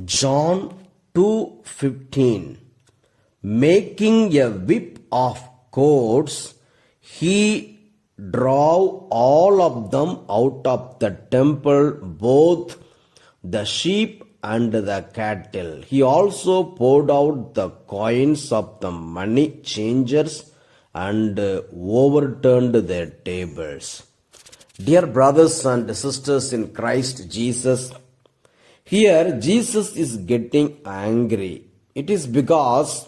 John 2:15. Making a whip of cords, he drove all of them out of the temple, both the sheep and the cattle. He also poured out the coins of the money changers and overturned their tables. Dear brothers and sisters in Christ Jesus, here Jesus is getting angry. It is because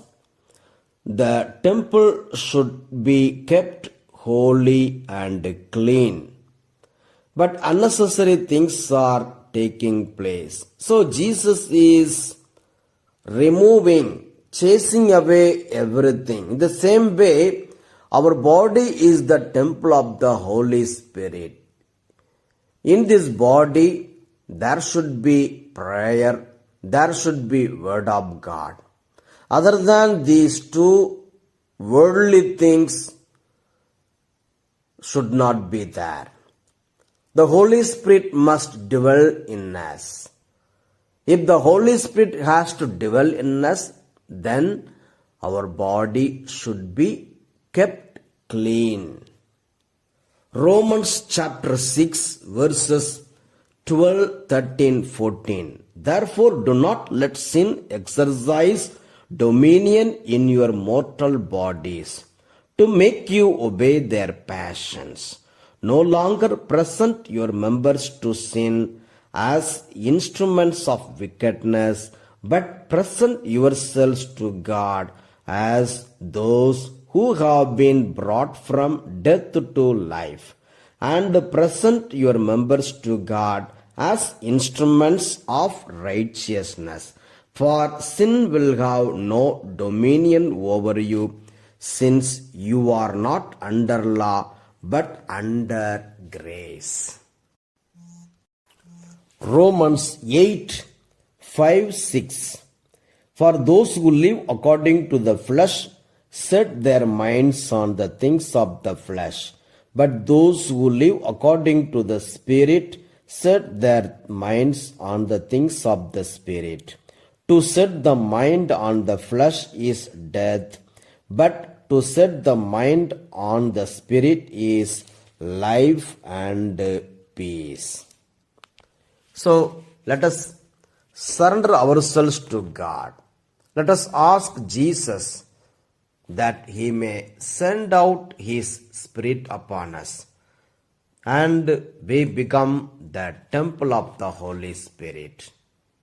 the temple should be kept holy and clean, but unnecessary things are taking place. So Jesus is removing, chasing away everything. In the same way, our body is the temple of the Holy Spirit. In this body, there should be prayer, there should be word of God. Other than these two, worldly things should not be there. The Holy Spirit must dwell in us. If the Holy Spirit has to dwell in us, then our body should be kept clean. Romans chapter 6 verses 12, 13, 14. Therefore do not let sin exercise dominion in your mortal bodies, to make you obey their passions. No longer present your members to sin as instruments of wickedness, but present yourselves to God as those who have been brought from death to life, and present your members to God as instruments of righteousness. For sin will have no dominion over you, since you are not under law, but under grace. Romans 8:5-6. For those who live according to the flesh set their minds on the things of the flesh, but those who live according to the Spirit set their minds on the things of the Spirit. To set the mind on the flesh is death, but to set the mind on the Spirit is life and peace. So let us surrender ourselves to God. Let us ask Jesus that He may send out His Spirit upon us, and we become the temple of the Holy Spirit.